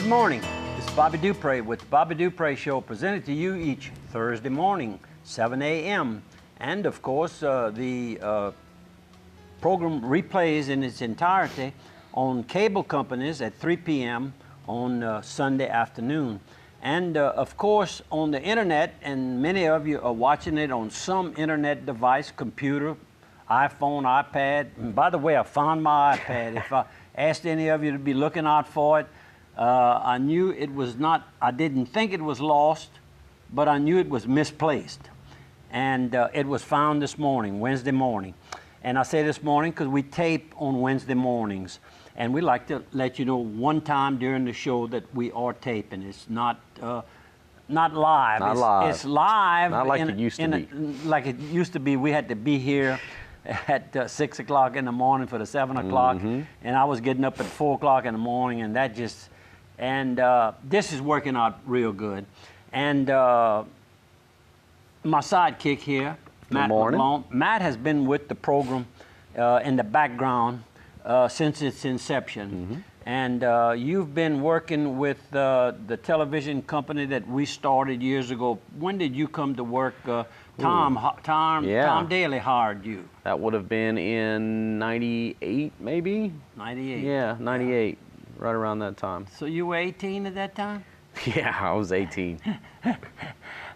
Good morning. This is Bobby Dupre with the Bobby Dupre Show, presented to you each Thursday morning, 7 a.m. And of course, the program replays in its entirety on cable companies at 3 p.m. on Sunday afternoon. And of course, on the internet, and many of you are watching it on some internet device, computer, iPhone, iPad. And by the way, I found my iPad. If I asked any of you to be looking out for it, I knew it was not, I didn't think it was lost, but I knew it was misplaced. And it was found this morning, Wednesday morning. And I say this morning because we tape on Wednesday mornings. And we like to let you know one time during the show that we are taping. It's not live. Not live. It's live. Not like it used to be. Like it used to be. We had to be here at 6 o'clock in the morning for the 7 o'clock. And I was getting up at 4 o'clock in the morning, and that just, and this is working out real good. And my sidekick here, Matt LeBlanc. Matt has been with the program in the background since its inception. And you've been working with the television company that we started years ago. When did you come to work? Tom Daly hired you. That would have been in 98, maybe? 98. Yeah, 98, right around that time. So you were 18 at that time? Yeah, I was 18.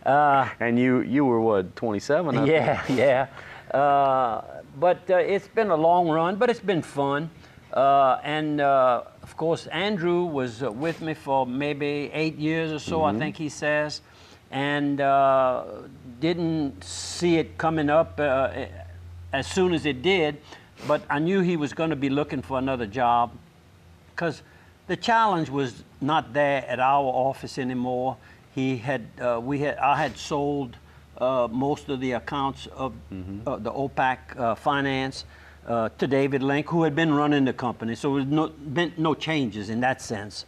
And you were what, 27? I think? Yeah. But it's been a long run, but it's been fun. Of course, Andrew was with me for maybe 8 years or so, I think he says, and didn't see it coming up as soon as it did, but I knew he was going to be looking for another job because the challenge was not there at our office anymore. I had sold most of the accounts of the OPAC finance to David Link, who had been running the company, so there was been no changes in that sense.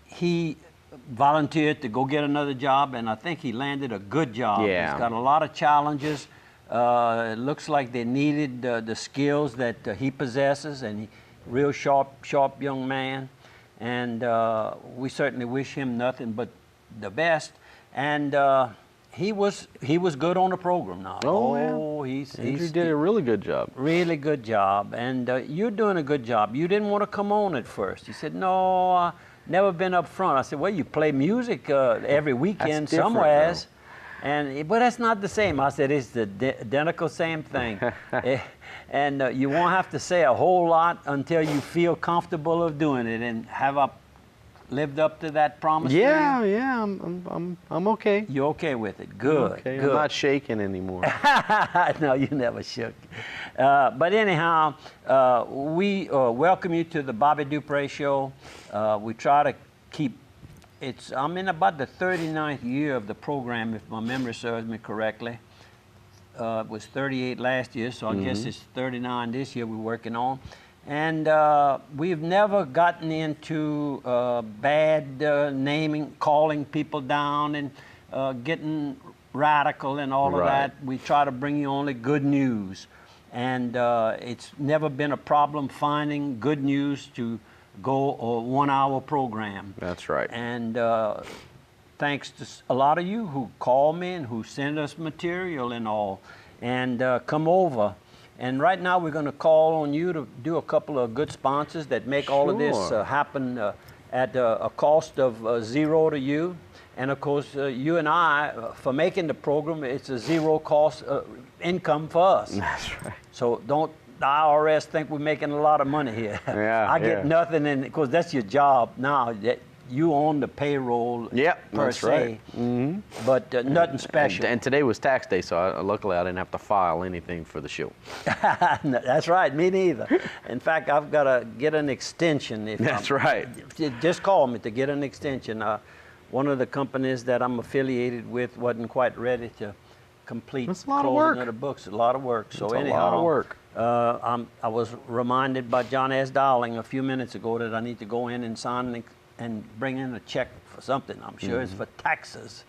He volunteered to go get another job, and I think he landed a good job. Yeah. He's got a lot of challenges. It looks like they needed the skills that he possesses, and real sharp young man. And we certainly wish him nothing but the best. And he was good on the program now. Andrew did a really good job. Really good job. And you're doing a good job. You didn't want to come on at first. You said, no, never been up front. I said, well, you play music every weekend somewheres. But that's not the same. I said, it's the identical same thing. And you won't have to say a whole lot until you feel comfortable of doing it. And have I lived up to that promise? Yeah, I'm okay. You're okay with it? Good. Okay. Good. I'm not shaking anymore. No, you never shook. But anyhow, we welcome you to the Bobby Dupre Show. We try to keep. I'm in about the 39th year of the program, if my memory serves me correctly. It was 38 last year, so I guess it's 39 this year we're working on. And we've never gotten into bad naming, calling people down and getting radical and all of that. We try to bring you only good news. And it's never been a problem finding good news to go a 1 hour program. That's right. And thanks to a lot of you who call me and who send us material and all, and come over. And right now we're going to call on you to do a couple of good sponsors that make all of this happen at a cost of zero to you. And of course, you and I, for making the program, it's a zero cost income for us. That's right. So don't the IRS think we're making a lot of money here. I get nothing, and because that's your job now. That you own the payroll per se, but nothing special. And today was tax day, so luckily I didn't have to file anything for the show. That's right, me neither. In fact, I've got to get an extension. That's right. Just call me to get an extension. One of the companies that I'm affiliated with wasn't quite ready to complete closing of the books. A lot of work. So anyhow, a lot of work. I was reminded by John S. Dowling a few minutes ago that I need to go in and sign and bring in a check for something. I'm sure it's for taxes.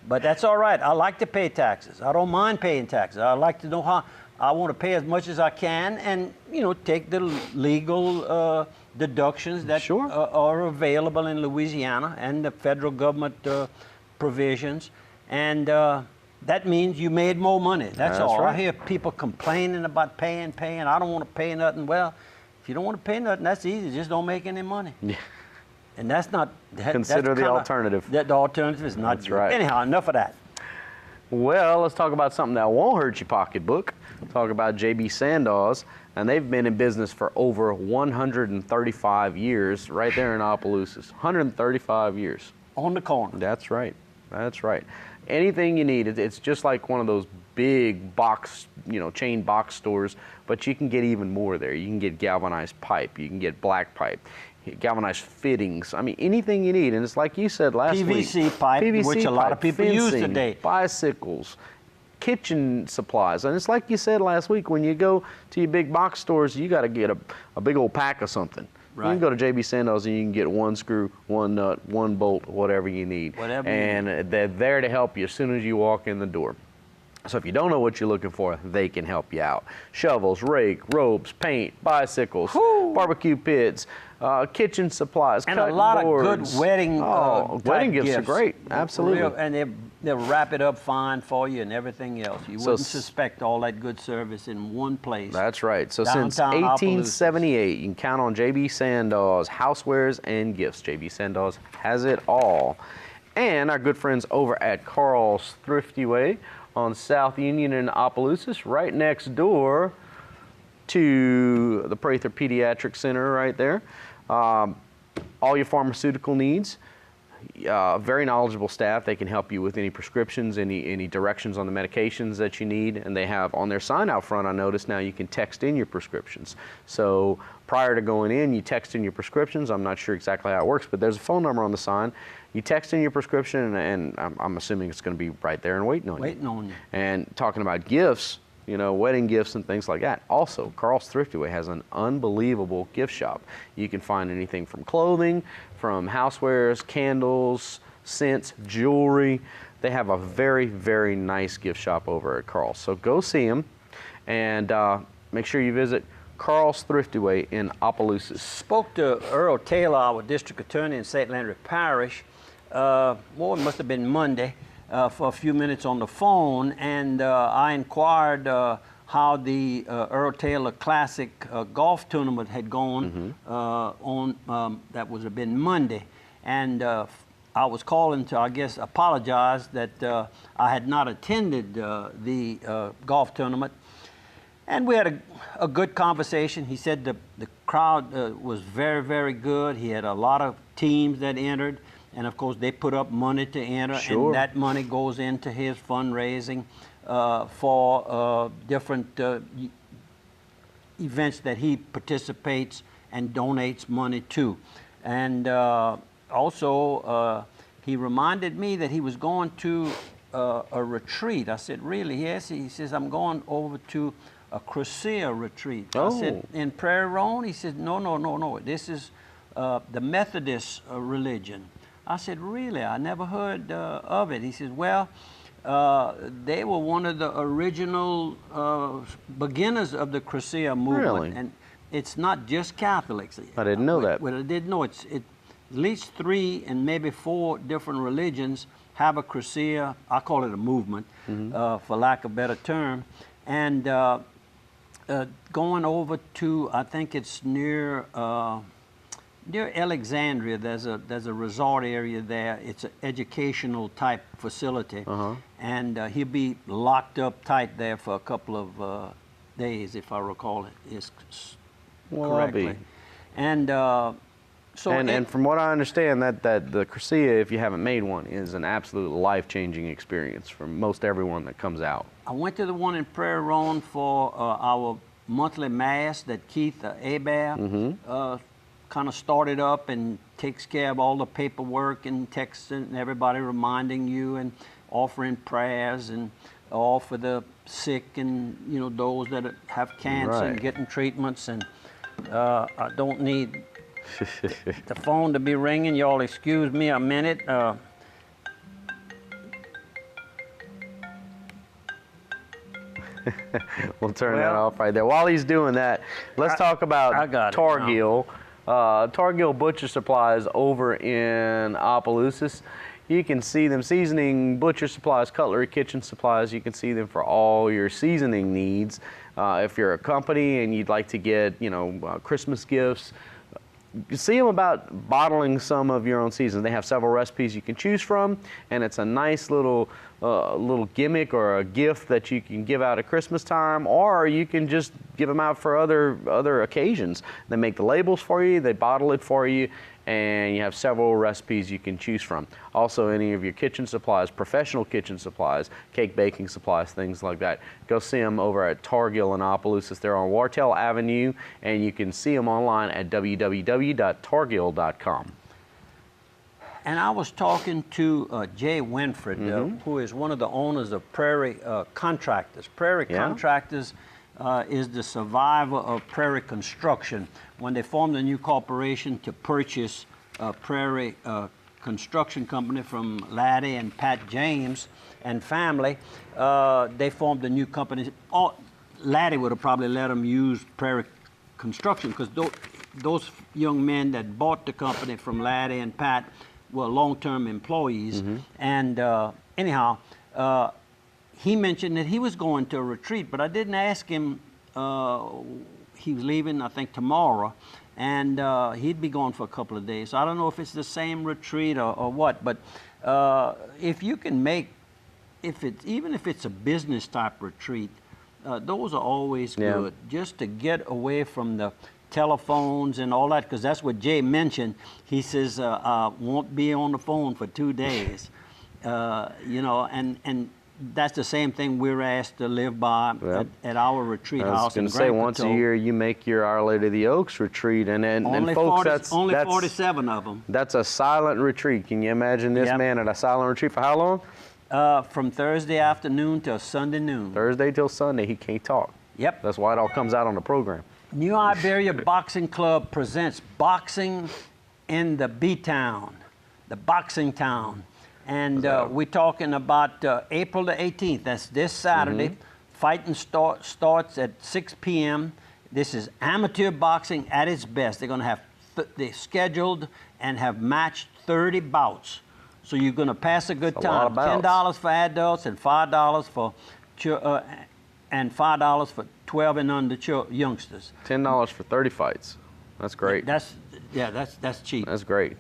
But that's all right. I like to pay taxes. I don't mind paying taxes. I like to know I want to pay as much as I can, and take the legal deductions that Sure. are available in Louisiana and the federal government provisions, and that means you made more money. That's all. right. I hear people complaining about paying. I don't want to pay nothing. Well, if you don't want to pay nothing, that's easy. Just don't make any money. Yeah. And that's not. Consider the alternative. The alternative is not That's good. right. Anyhow, enough of that. Well, let's talk about something that won't hurt your pocketbook. Talk about J.B. Sandoz, and they've been in business for over 135 years right there in Opelousas. 135 years. On the corner. That's right. That's right. Anything you need, it's just like one of those big box, chain box stores, but you can get even more there. You can get galvanized pipe, you can get black pipe, galvanized fittings. I mean, anything you need. And it's like you said last week. PVC pipe, which a lot of people use fencing, today. Bicycles, kitchen supplies. And it's like you said last week, when you go to your big box stores, you got to get a big old pack of something. Right. You can go to J.B. Sandoz and you can get one screw, one nut, one bolt, whatever you need. Whatever and you need. They're there to help you as soon as you walk in the door. So if you don't know what you're looking for, they can help you out. Shovels, rake, ropes, paint, bicycles, barbecue pits, kitchen supplies, And cutting a lot boards. of good wedding wedding type gifts are great. Absolutely. And they'll wrap it up fine for you and everything else. You So wouldn't suspect all that good service in one place. That's right. So since Downtown 1878, you can count on J.B. Sandoz housewares and gifts. J.B. Sandoz has it all. And our good friends over at Carl's Thrifty Way on South Union in Opelousas, right next door to the Prather Pediatric Center right there. All your pharmaceutical needs. Very knowledgeable staff. They can help you with any prescriptions, any directions on the medications that you need. And they have on their sign out front, I noticed now you can text in your prescriptions. So prior to going in, you text in your prescriptions. I'm not sure exactly how it works, but there's a phone number on the sign. You text in your prescription, and I'm assuming it's going to be right there and waiting on you. And talking about gifts, wedding gifts and things like that. Also, Carl's Thrifty Way has an unbelievable gift shop. You can find anything from clothing, from housewares, candles, scents, jewelry. They have a very, very nice gift shop over at Carl's. So go see them, and make sure you visit Carl's Thrifty Way in Opelousas. Spoke to Earl Taylor, our district attorney in St. Landry Parish. It must have been Monday, for a few minutes on the phone, and I inquired how the Earl Taylor Classic golf tournament had gone that was been Monday, and I was calling to, I guess, apologize that I had not attended the golf tournament. And we had a good conversation. He said the crowd was very, very good. He had a lot of teams that entered. And of course, they put up money to enter, Sure. and that money goes into his fundraising for different events that he participates and donates money to. And also, he reminded me that he was going to a retreat. I said, really? Yes. He says, I'm going over to a Crescea retreat. Oh. I said, in Prairie Ronde? He said, no. This is the Methodist religion. I said, really? I never heard of it. He says, well, they were one of the original beginners of the Crescea movement. Really? And it's not just Catholics. I didn't know that. Well, I didn't know. At least 3 and maybe 4 different religions have a Crescea. I call it a movement, for lack of a better term. And going over to, I think it's near Alexandria, there's a resort area there. It's an educational type facility, and he'll be locked up tight there for a couple of days, if I recall it correctly. And so, and from what I understand, that the Crescea, if you haven't made one, is an absolute life-changing experience for most everyone that comes out. I went to the one in Prairie Ronde for our monthly mass that Keith Hebert kind of started up and takes care of all the paperwork and texting and everybody reminding you and offering prayers and all for the sick and those that have cancer and getting treatments. And I don't need the phone to be ringing. Y'all excuse me a minute. We'll turn that off right there. While he's doing that, let's talk about Targill. Targill Butcher Supplies over in Opelousas. You can see them seasoning, butcher supplies, cutlery, kitchen supplies. You can see them for all your seasoning needs. If you're a company and you'd like to get, Christmas gifts, you see them about bottling some of your own seasonings. They have several recipes you can choose from, and it's a nice little gimmick or a gift that you can give out at Christmas time, or you can just give them out for other occasions. They make the labels for you, they bottle it for you, and you have several recipes you can choose from. Also, any of your kitchen supplies, professional kitchen supplies, cake baking supplies, things like that. Go see them over at Targill in Opelousas. They're on Wartell Avenue, and you can see them online at www.targill.com. And I was talking to Jay Winfred, who is one of the owners of Prairie Contractors. Prairie Contractors is the survivor of Prairie Construction. When they formed a new corporation to purchase Prairie Construction Company from Laddie and Pat James and family, they formed a new company. Laddie would have probably let them use Prairie Construction because those young men that bought the company from Laddie and Pat were long-term employees. And anyhow, he mentioned that he was going to a retreat, but I didn't ask him. He was leaving, I think, tomorrow, and he'd be gone for a couple of days. So I don't know if it's the same retreat or what, but if you can make, even if it's a business type retreat, those are always good, just to get away from the telephones and all that, because that's what Jay mentioned. He says, I won't be on the phone for 2 days, and that's the same thing we're asked to live by at our retreat house. I was going to say, once a year you make your Our Lady of the Oaks retreat, and folks, that's 47 of them. That's a silent retreat. Can you imagine this man at a silent retreat for how long? From Thursday afternoon till Sunday noon. Thursday till Sunday, he can't talk. Yep. That's why it all comes out on the program. New Iberia Boxing Club presents Boxing in the B-Town, the Boxing Town. And we're talking about April the 18th. That's this Saturday. Fighting starts at 6 p.m. This is amateur boxing at its best. They're going to have they scheduled and have matched 30 bouts. So you're going to pass a good time. $10 for adults and $5 for $5 for 12 and under youngsters. $10 for 30 fights. That's great. That's cheap. That's great.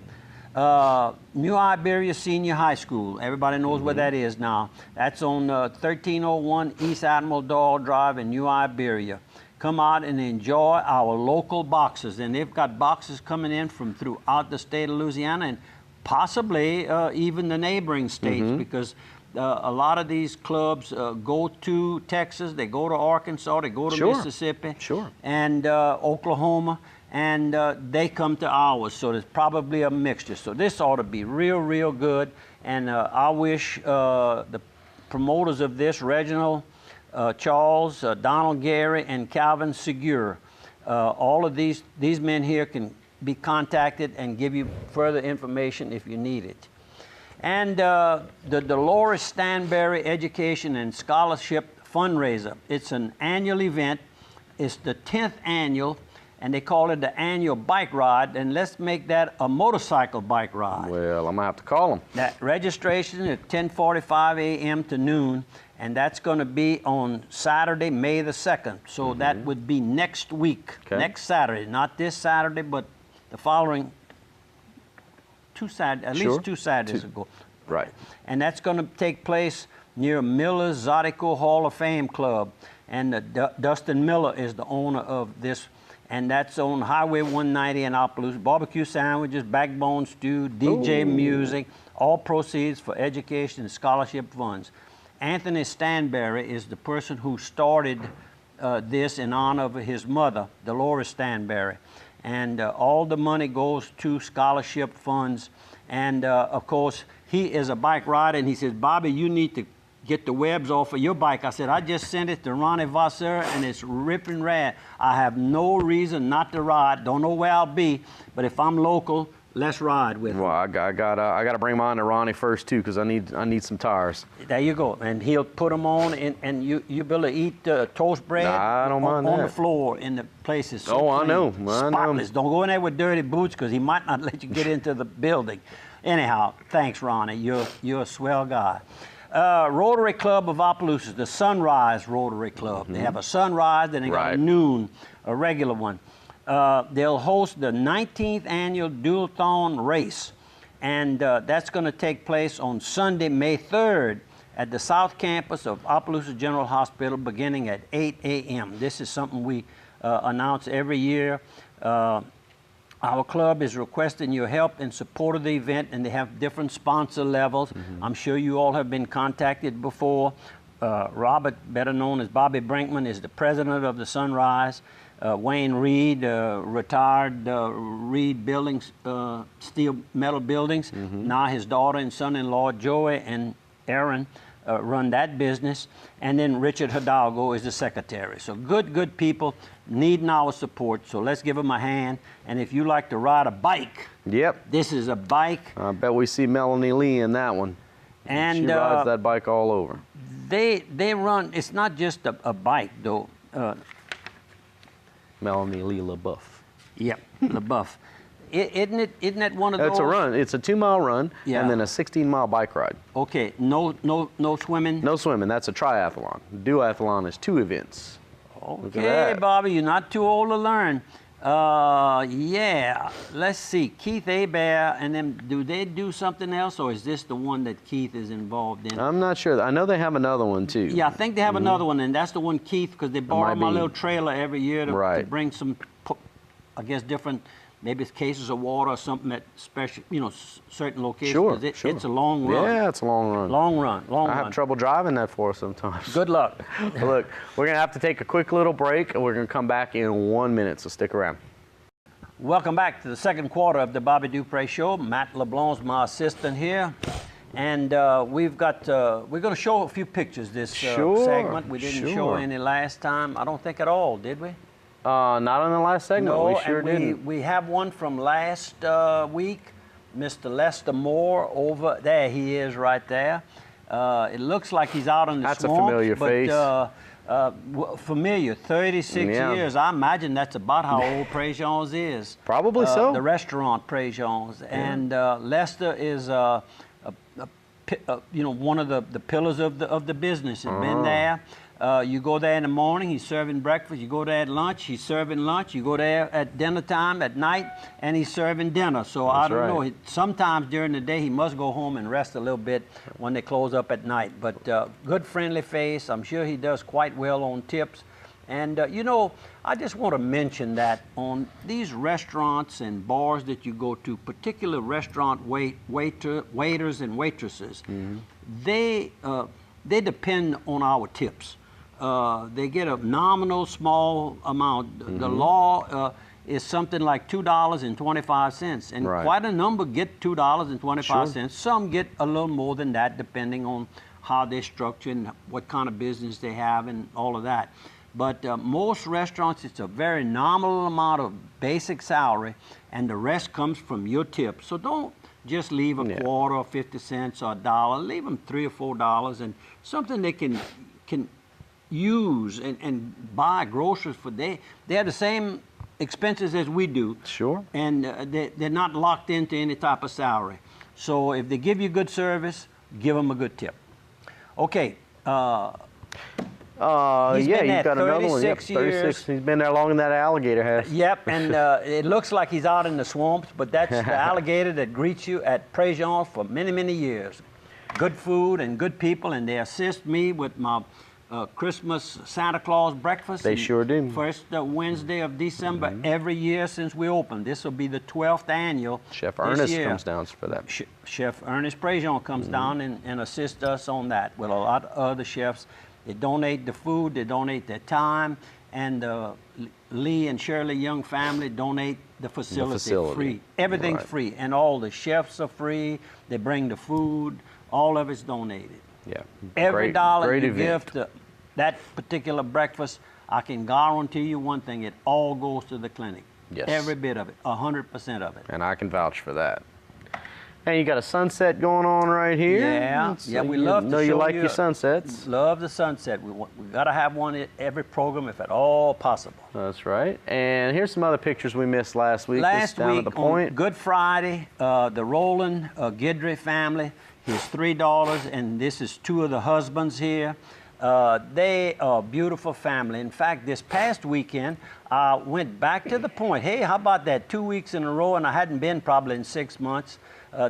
New Iberia Senior High School. Everybody knows where that is now. That's on 1301 East Admiral Doyle Drive in New Iberia. Come out and enjoy our local boxers. And they've got boxers coming in from throughout the state of Louisiana and possibly even the neighboring states, because a lot of these clubs go to Texas, they go to Arkansas, they go to Mississippi, and Oklahoma. And they come to ours, so there's probably a mixture. So this ought to be real, real good. And I wish the promoters of this, Reginald Charles, Donald Gary, and Calvin Segura, all of these men here can be contacted and give you further information if you need it. And the Dolores Stanberry Education and Scholarship Fundraiser. It's an annual event. It's the 10th annual. And they call it the annual bike ride, and let's make that a motorcycle bike ride. Well, I'm going to have to call them. That registration is 10:45 a.m. to noon, and that's going to be on Saturday, May the 2nd. So that would be next week, next Saturday. Not this Saturday, but the following at least two Saturdays ago. Right. And that's going to take place near Miller's Zydeco Hall of Fame Club. And Dustin Miller is the owner of this. And that's on Highway 190 in Opelousas. Barbecue sandwiches, backbone stew, DJ music, all proceeds for education and scholarship funds. Anthony Stanberry is the person who started this in honor of his mother, Dolores Stanberry. And all the money goes to scholarship funds. And of course, he is a bike rider, and he says, Bobby, you need to get the webs off of your bike. I said, I just sent it to Ronnie Vasseur, and it's ripping rad. I have no reason not to ride. Don't know where I'll be, but if I'm local, let's ride with him. Well, I gotta bring mine to Ronnie first too, because I need some tires. There you go, and he'll put them on, and you be able to eat toast bread I don't mind on that. the floor in the places. So Oh, I clean, know. spotless. Don't go in there with dirty boots, because he might not let you get into the building. Anyhow, thanks, Ronnie. You're a swell guy. Rotary Club of Opelousas, the Sunrise Rotary Club. They have a sunrise, then they got a Right. noon, a regular one. They'll host the 19th annual Dual-Thon race, and that's going to take place on Sunday, May 3rd at the South Campus of Opelousas General Hospital beginning at 8 a.m. This is something we announce every year. Our club is requesting your help in support of the event, and they have different sponsor levels. I'm sure you all have been contacted before. Robert, better known as Bobby Brinkman, is the president of the Sunrise. Wayne Reed, retired Reed Buildings, steel metal buildings. Now his daughter and son-in-law, Joey and Aaron, run that business. And then Richard Hidalgo is the secretary. So good people needing our support. So let's give them a hand. And if you like to ride a bike, Yep. this is a bike. I bet we see Melanie Lee in that one. And she rides that bike all over. they run, it's not just a bike though. Melanie Lee LaBeouf. Yep, LaBeouf. Isn't that one of those? It's a run. It's a 2-mile run Yeah. and then a 16-mile bike ride. Okay, no swimming? No swimming. That's a triathlon. Duathlon is 2 events. Look at Okay, that. Bobby, you're not too old to learn. Yeah, let's see. Keith Hebert, and then do they do something else, or is this the one that Keith is involved in? I'm not sure. I know they have another one too. Yeah, I think they have another one, and that's the one Keith, because they borrow might my be. little trailer every year to Right. bring some, I guess, different, maybe it's cases of water or something at special, certain locations. Sure, 'Cause sure. It's a long run. Yeah, it's a long run. Long run. I have trouble driving that for us sometimes. Good luck. Look, we're going to have to take a quick little break, and we're going to come back in 1 minute, so stick around. Welcome back to the second quarter of the Bobby Dupre Show. Matt LeBlanc's my assistant here. And we're going to show a few pictures this Sure, segment. We didn't show sure. any last time. I don't think at all, did we? Not on the last segment. No, we sure and didn't. we have one from last week. Mr. Lester Moore over there. He is right there. It looks like he's out in the That's a swamp. familiar face. Familiar, 36 Yeah. years. I imagine that's about how old Préjean's is. Probably so. The restaurant Préjean's. And Lester is, one of the pillars of the business. He's been there. You go there in the morning, he's serving breakfast. You go there at lunch, he's serving lunch. You go there at dinner time at night, and he's serving dinner. So I don't know. Sometimes during the day, he must go home and rest a little bit when they close up at night. But good, friendly face. I'm sure he does quite well on tips. And, I just want to mention that on these restaurants and bars that you go to, particular restaurant waiters and waitresses, they depend on our tips. They get a nominal small amount. The law is something like $2.25, and quite a number get $2.25. Sure. Some get a little more than that, depending on how they're structured and what kind of business they have and all of that. But most restaurants, it's a very nominal amount of basic salary, and the rest comes from your tip. So don't just leave a quarter or 50 cents or $1. Leave them $3 or $4, and something they can use and buy groceries for. They have the same expenses as we do. Sure. And they're not locked into any type of salary. So if they give you good service, give them a good tip. Okay. He's been you've there got another one. Yep, 36 years. He's been there longer than that alligator has. Yep, and it looks like he's out in the swamps, but that's the alligator that greets you at Préjean for many, many years. Good food and good people, and they assist me with my Christmas Santa Claus breakfast. They sure do. First Wednesday of December every year since we opened. This will be the 12th annual. Chef Ernest comes down for that. Chef Ernest Préjean comes down and assists us on that with a lot of other chefs. They donate the food, they donate their time, and Lee and Shirley Young family donate the facility. Free. Everything's free, and all the chefs are free. They bring the food. All of it's donated. Yeah. Every dollar you event. give to that particular breakfast, I can guarantee you one thing: it all goes to the clinic. Yes. Every bit of it, 100% of it. And I can vouch for that. And you got a sunset going on right here. Yeah, we love to show you like your sunsets. Love the sunset. We got to have one at every program if at all possible. That's right. And here's some other pictures we missed last week. Last down week at the point. on Good Friday, the Roland Guidry family, here's $3, and this is two of the husbands here. They are a beautiful family. In fact, this past weekend, I went back to the point. Hey, how about that? 2 weeks in a row, and I hadn't been probably in 6 months.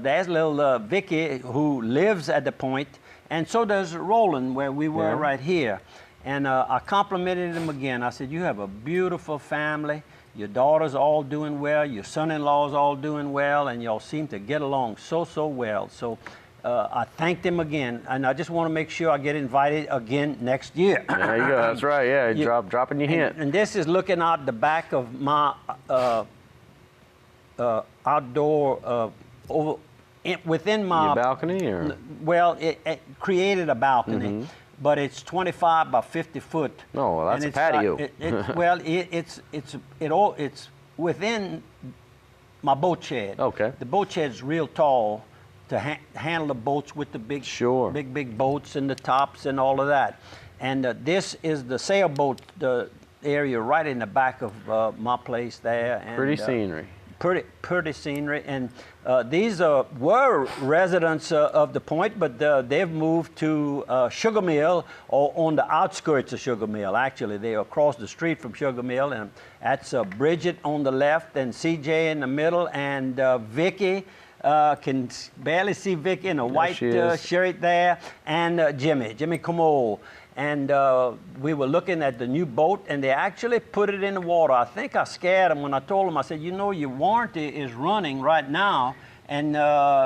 There's little Vicky who lives at the point, and so does Roland, where we were right here. And I complimented him again. I said, you have a beautiful family. Your daughter's all doing well. Your son-in-law's all doing well, and y'all seem to get along so well. So I thanked him again, and I just want to make sure I get invited again next year. There you go. That's right. Yeah, dropping your hint. And this is looking out the back of my outdoor within my your balcony, or well, it created a balcony, but it's 25 by 50 foot. Oh, well, that's a patio. It's within my boat shed. Okay. The boat shed's real tall to handle the boats with the big, big boats and the tops and all of that. And this is the sailboat area right in the back of my place there. And, pretty scenery. Pretty scenery, and these were residents of the point, but they've moved to Sugar Mill, or on the outskirts of Sugar Mill. Actually, they're across the street from Sugar Mill, and that's Bridget on the left, and CJ in the middle, and Vicky. Can barely see Vicky in a white shirt there, and Jimmy Como. And we were looking at the new boat, and they actually put it in the water. I think I scared them when I told them, I said, you know, your warranty is running right now, and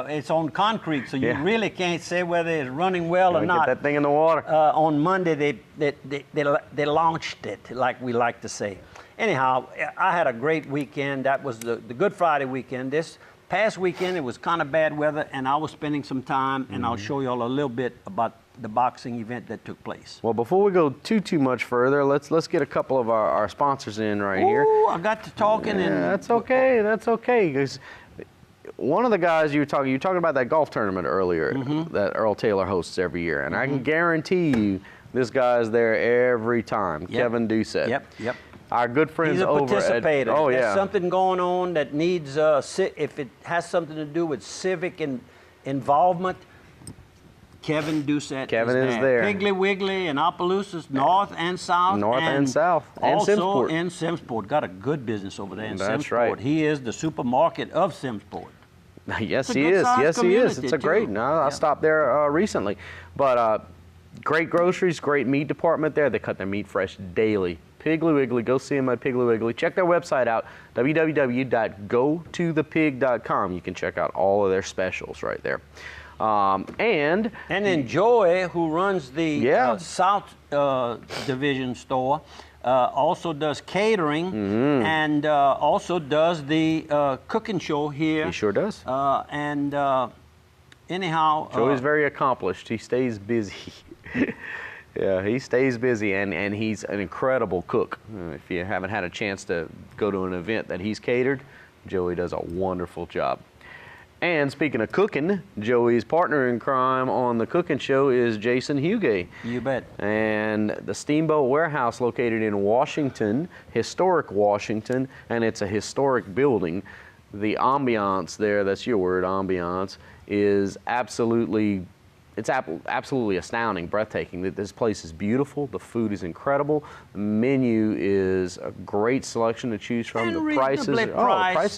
it's on concrete, so you really can't say whether it's running well or not. Get that thing in the water. On Monday, they launched it, like we like to say. Anyhow, I had a great weekend. That was the Good Friday weekend. This past weekend, it was kind of bad weather, and I was spending some time, and I'll show you all a little bit about the boxing event that took place. Well, before we go too much further, let's get a couple of our sponsors in right here. I got to talking, and that's okay. That's okay, because one of the guys you were talking about that golf tournament earlier that Earl Taylor hosts every year, and I can guarantee you this guy's there every time. Kevin Doucette. Yep. Our good friends He's a over participator. at There's something going on that needs if it has something to do with civic involvement. Kevin Doucette is there. Piggly Wiggly and Opelousas, north and south. North and south. And also Simsport. in Simsport. Got a good business over there in Simsport. That's right. He is the supermarket of Simsport. Yes, he is. Yes, he is. It's a great. I stopped there recently. But great groceries, great meat department there. They cut their meat fresh daily. Piggly Wiggly. Go see them at Piggly Wiggly. Check their website out, www.gotothePig.com. You can check out all of their specials right there. And then Joey, who runs the South Division store, also does catering and also does the cooking show here. He sure does. Anyhow, Joey's very accomplished. He stays busy. Yeah, he stays busy, and he's an incredible cook. If you haven't had a chance to go to an event that he's catered, Joey does a wonderful job. And speaking of cooking, Joey's partner in crime on the cooking show is Jason Hugay. You bet. And the Steamboat Warehouse, located in Washington, historic Washington, and it's a historic building. The ambiance there, that's your word, ambiance, is absolutely astounding, breathtaking. This place is beautiful. The food is incredible. The menu is a great selection to choose from. And the prices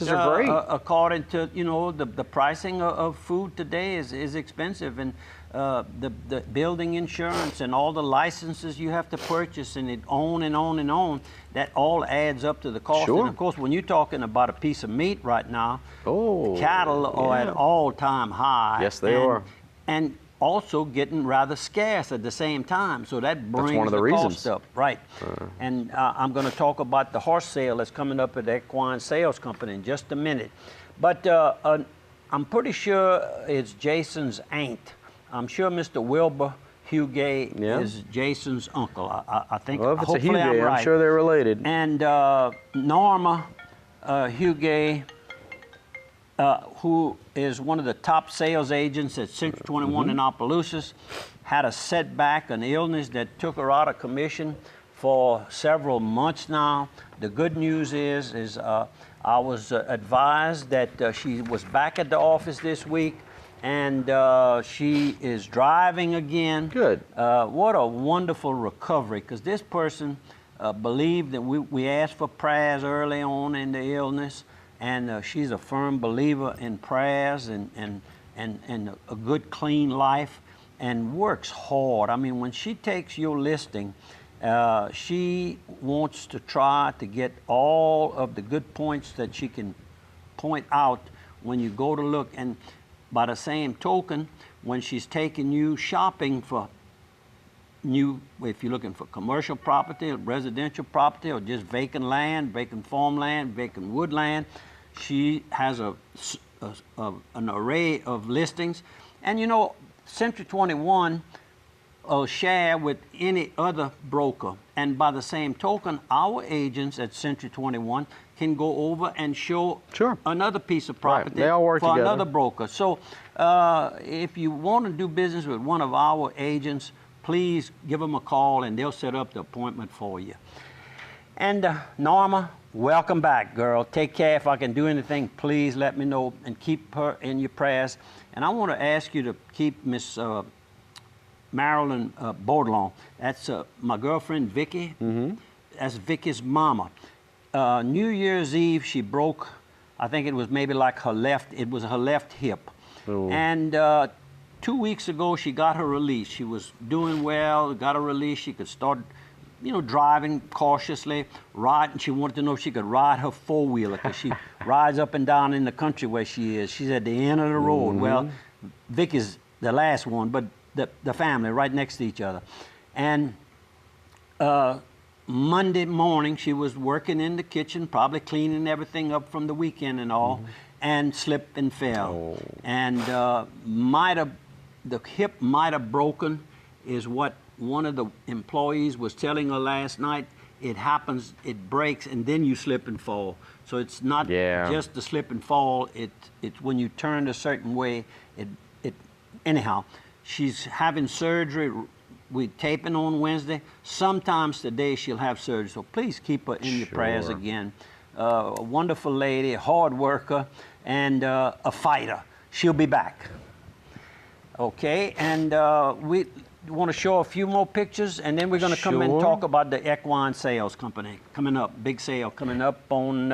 are great. According to the pricing of food today is expensive, and the building insurance and all the licenses you have to purchase, and it on and on and on. That all adds up to the cost. Sure. And of course, when you're talking about a piece of meat right now, the cattle are at all-time high. Yes, they are. And also getting rather scarce at the same time, so that brings one of the reasons. cost up. Right. And I'm going to talk about the horse sale that's coming up at Equine Sales Company in just a minute. But I'm pretty sure it's Jason's aunt. I'm sure Mr. Wilbur Hugay is Jason's uncle. I think. Well, if it's hopefully a Hugay, I'm right. I'm sure they're related. And Norma Huguet, who is one of the top sales agents at Century 21 in Opelousas, had a setback, an illness that took her out of commission for several months now. The good news is I was advised that she was back at the office this week, and she is driving again. Good. What a wonderful recovery, because this person believed that we asked for prayers early on in the illness, and she's a firm believer in prayers and a good, clean life, and works hard. I mean, when she takes your listing, she wants to try to get all of the good points that she can point out when you go to look. And by the same token, when she's taking you shopping for new, if you're looking for commercial property, residential property, or just vacant land, vacant farmland, vacant woodland, she has an array of listings. And you know, Century 21 share with any other broker, and by the same token, our agents at Century 21 can go over and show another piece of property They all work for together. another broker. So if you want to do business with one of our agents, please give them a call and they'll set up the appointment for you. And Norma, welcome back, girl. Take care. If I can do anything, please let me know, and keep her in your prayers. And I want to ask you to keep Miss Marilyn Baudelaire. That's my girlfriend, Vicky. That's Vicky's mama. New Year's Eve, she broke, I think it was maybe like her left hip. Ooh. And 2 weeks ago, she got her release. She was doing well, got a release. She could start, you know, driving cautiously, riding. She wanted to know if she could ride her four-wheeler, because she rides up and down in the country where she is. She's at the end of the road. Well, Vicky's the last one, but the family right next to each other. And Monday morning, she was working in the kitchen, probably cleaning everything up from the weekend and all, and slipped and fell. And the hip might have broken, is what one of the employees was telling her last night. It happens, it breaks, and then you slip and fall. So it's not just the slip and fall. It's when you turn a certain way. Anyhow, she's having surgery. We're taping on Wednesday. Sometimes today she'll have surgery. So please keep her in your prayers again. A wonderful lady, a hard worker, and a fighter. She'll be back. Okay, and we want to show a few more pictures, and then we're going to come and talk about the Equine Sales Company coming up, big sale coming up on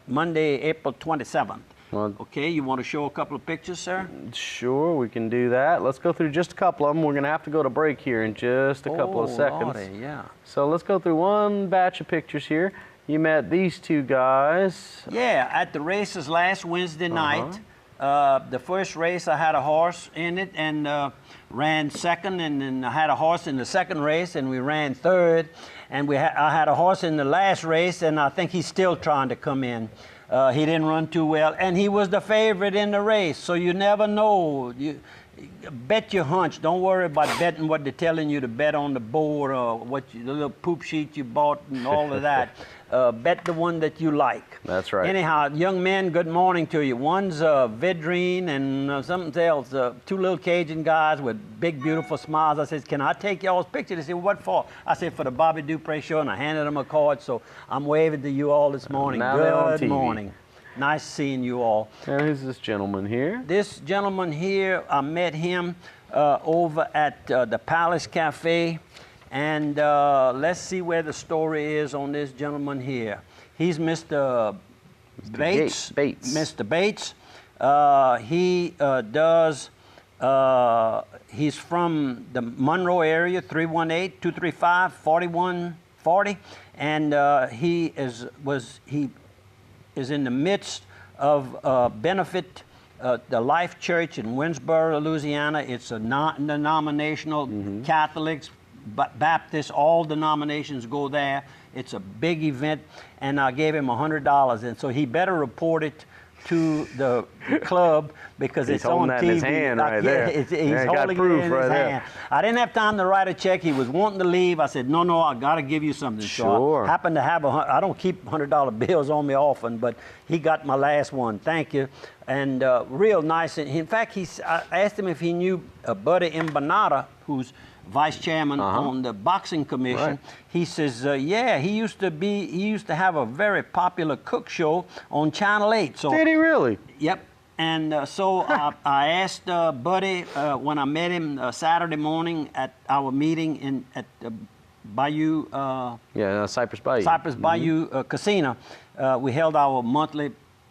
Monday, April 27th. Okay, you want to show a couple of pictures, sir? Sure, we can do that. Let's go through just a couple of them. We're going to have to go to break here in just a couple of seconds. Lordy, yeah. So let's go through one batch of pictures here. You met these two guys. Yeah, at the races last Wednesday night. The first race, I had a horse in it and ran second, and then I had a horse in the second race, and we ran third. And I had a horse in the last race, and I think he's still trying to come in. He didn't run too well, and he was the favorite in the race, so you never know. Bet your hunch. Don't worry about betting what they're telling you to bet on the board, or the little poop sheet you bought and all of that. Bet the one that you like. That's right. Anyhow, young men, good morning to you. One's Vidrine and something else, two little Cajun guys with big, beautiful smiles. I said, can I take y'all's picture? They said, what for? I said, for the Bobby Dupre show, and I handed them a card, so I'm waving to you all this morning. Now they're on good TV. Morning. Nice seeing you all. And who's this gentleman here? This gentleman here, I met him over at the Palace Cafe. And let's see where the story is on this gentleman here. He's Mr. Bates. Mr. Bates. He's from the Monroe area, 318-235-4140. And he is in the midst of benefit the Life Church in Winsboro, Louisiana. It's a non-denominational Catholics, Baptists, all denominations go there. It's a big event, and I gave him $100, and so he better report it to the club because He's it's holding on that TV. in his hand right there. He's Yeah, he got holding proof it in right his there. hand. I didn't have time to write a check. He was wanting to leave. I said, no, I got to give you something. Sure. So I happened to have I don't keep $100 bills on me often, but he got my last one. Thank you. And real nice. And in fact, I asked him if he knew Buddy Empanada, who's vice chairman on the boxing commission. Right. He says, yeah, he used to have a very popular cook show on Channel 8. So Did he really? Yep. And so I asked Buddy when I met him Saturday morning at our meeting at Bayou. Cypress Bayou. Cypress Bayou Casino. We held our monthly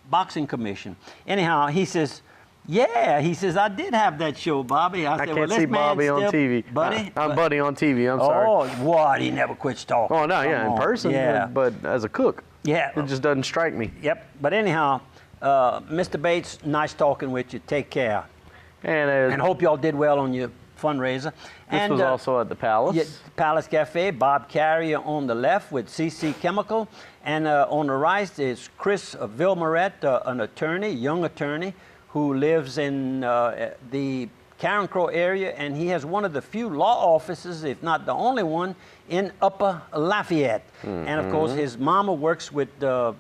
boxing commission. Anyhow, he says, yeah, he says, I did have that show, Bobby. I said, can't well, this see man Bobby on still, TV. Buddy? I'm Buddy on TV, I'm sorry. Oh, what? He never quits talking. Oh, no, yeah, Come in on. person, Yeah. but as a cook, Yeah. it just doesn't strike me. Yep. But anyhow, Mr. Bates, nice talking with you. Take care. And hope y'all did well on your fundraiser. This was also at the Palace. Yeah, Palace Cafe, Bob Carrier on the left with CC Chemical. And on the right is Chris Vilmoret, an attorney, young attorney, who lives in the Karen Crow area, and he has one of the few law offices, if not the only one, in Upper Lafayette. And of course, his mama works with, well,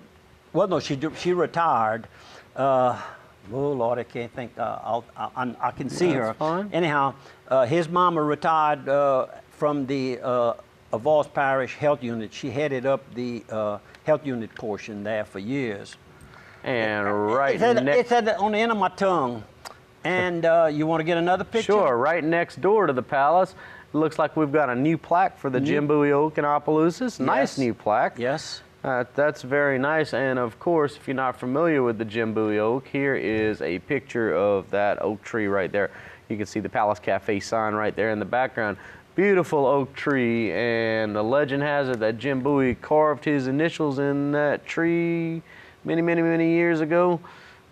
no, she retired. Oh Lord, I can't think. I can see her. Fine. Anyhow, his mama retired from the Avos Parish Health Unit. She headed up the health unit portion there for years. And It's on the end of my tongue. And you want to get another picture? Sure, right next door to the Palace. It looks like we've got a new plaque for the Jim Bowie Oak in Opelousas. Nice new plaque. Yes. That's very nice. And of course, if you're not familiar with the Jim Bowie Oak, here is a picture of that oak tree right there. You can see the Palace Cafe sign right there in the background. Beautiful oak tree, and the legend has it that Jim Bowie carved his initials in that tree many years ago.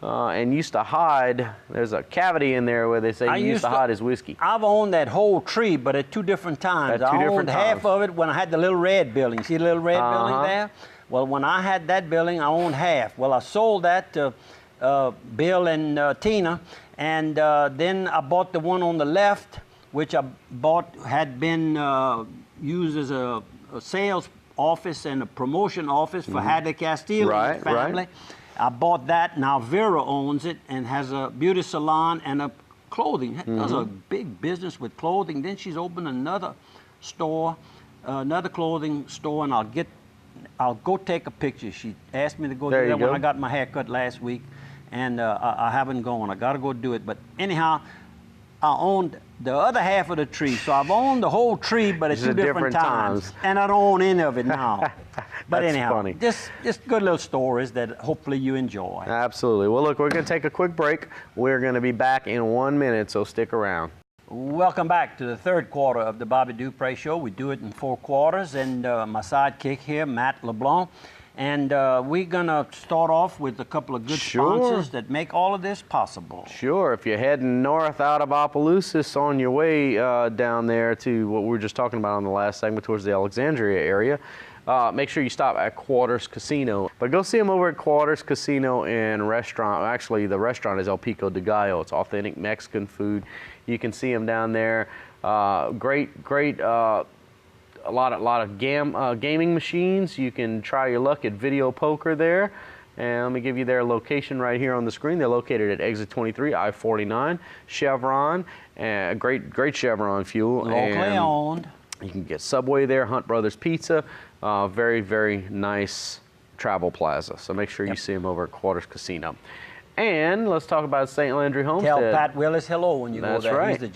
And used to hide, there's a cavity in there where they say he used to hide his whiskey. I've owned that whole tree, but at two different times. At two I different owned half times. of it when I had the little red building. See the little red building there? Well, when I had that building, I owned half. Well, I sold that to Bill and Tina, and then I bought the one on the left, which I bought had been used as a sales office and a promotion office for Hadley Castillo and his family. Right. I bought that. Now Vera owns it and has a beauty salon and a clothing. Does a big business with clothing. Then she's opened another store, another clothing store, and I'll go take a picture. She asked me to go do that when I got my hair cut last week, and I haven't gone. I got to go do it. But anyhow, I owned the other half of the tree. So I've owned the whole tree, but at two different times. And I don't own any of it now. But anyhow, funny. just good little stories that hopefully you enjoy. Absolutely. Well, look, we're going to take a quick break. We're going to be back in 1 minute, so stick around. Welcome back to the third quarter of the Bobby Dupre Show. We do it in 4 quarters, and my sidekick here, Matt LeBlanc. And we're going to start off with a couple of good sponsors that make all of this possible. Sure. If you're heading north out of Opelousas on your way down there to what we were just talking about on the last segment towards the Alexandria area, make sure you stop at Quarters Casino. But go see them over at Quarters Casino and Restaurant. Actually, the restaurant is El Pico de Gallo. It's authentic Mexican food. You can see them down there. Great. A lot of gaming machines. You can try your luck at video poker there. And let me give you their location right here on the screen. They're located at Exit 23, I-49, Chevron, great Chevron fuel. Locally owned. You can get Subway there, Hunt Brothers Pizza. Very nice travel plaza. So make sure you see them over at Quarters Casino. And let's talk about St. Landry Homestead. Tell Pat Willis hello when you go there. That's right. He's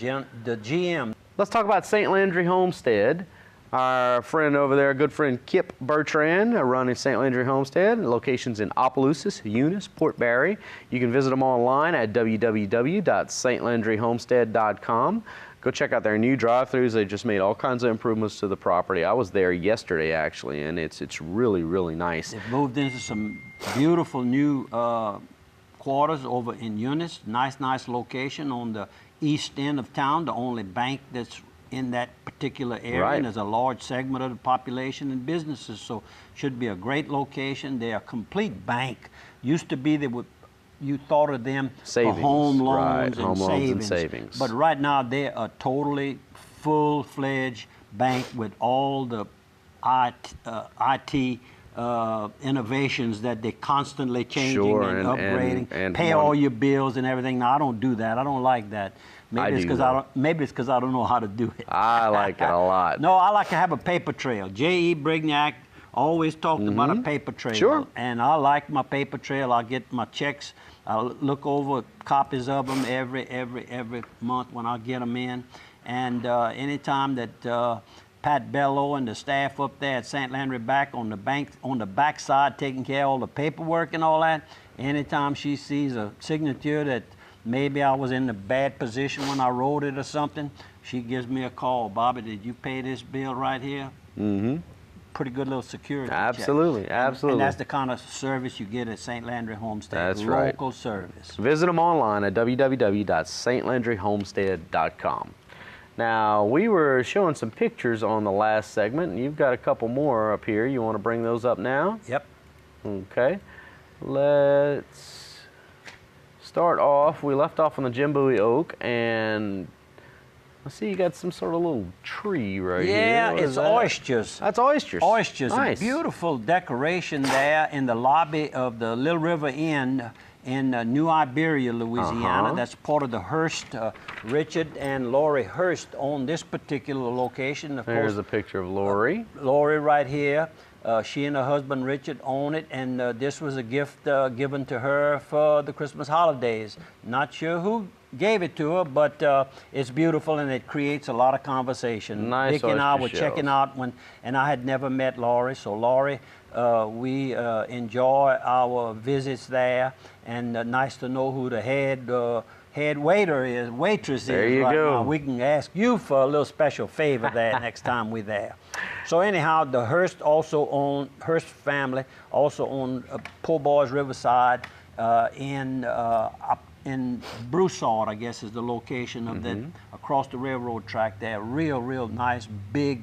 the GM. Let's talk about St. Landry Homestead. Our friend over there, good friend Kip Bertrand, running St. Landry Homestead. Locations in Opelousas, Eunice, Port Barre. You can visit them online at www.stlandryhomestead.com. Go check out their new drive-thrus. They just made all kinds of improvements to the property. I was there yesterday, actually, and it's really nice. They've moved into some beautiful new quarters over in Eunice. Nice location on the east end of town, the only bank that's in that particular area. Right. And there's a large segment of the population and businesses, so should be a great location. They're a complete bank. Used to be they would you thought of them Savings, for home loans, right, and, home loans savings. and savings. But right now they're a totally full-fledged bank with all the IT innovations that they're constantly changing Sure, and upgrading. and pay all your bills and everything. Now I don't do that. I don't like that. Maybe it's because I don't know how to do it. I like it a lot. No, I like to have a paper trail. J.E. Brignac always talked about a paper trail. Sure. And I like my paper trail. I get my checks. I'll look over copies of them every month when I get them in. And anytime that Pat Bello and the staff up there at St. Landry back on the back side taking care of all the paperwork and all that, anytime she sees a signature that maybe I was in a bad position when I wrote it or something, she gives me a call. Bobby, did you pay this bill right here? Mm-hmm. Pretty good little security check. Absolutely. And that's the kind of service you get at St. Landry Homestead. That's right. Local service. Visit them online at www.stlandryhomestead.com. Now, we were showing some pictures on the last segment, and you've got a couple more up here. You want to bring those up now? Yep. Okay. Let's start off. We left off on the Jimbowie oak, and let's see, you got some sort of little tree right here. Yeah, it's oysters. That's oysters. Oysters. Nice. A beautiful decoration there in the lobby of the Little River Inn in New Iberia, Louisiana. That's part of the Hearst. Richard and Lori Hearst own this particular location. Of There's course, a picture of Lori. Lori right here. She and her husband Richard own it, and this was a gift given to her for the Christmas holidays. Not sure who gave it to her, but it's beautiful and it creates a lot of conversation. Nice. Vicky and I were oyster checking shells. out and I had never met Lori, so Lori, we enjoy our visits there, and nice to know who the head waitress There is you right go. now. We can ask you for a little special favor there next time we're there. So anyhow, the Hearst family also own Poor Boys Riverside in Broussard, I guess is the location of that, across the railroad track there. Real nice, big,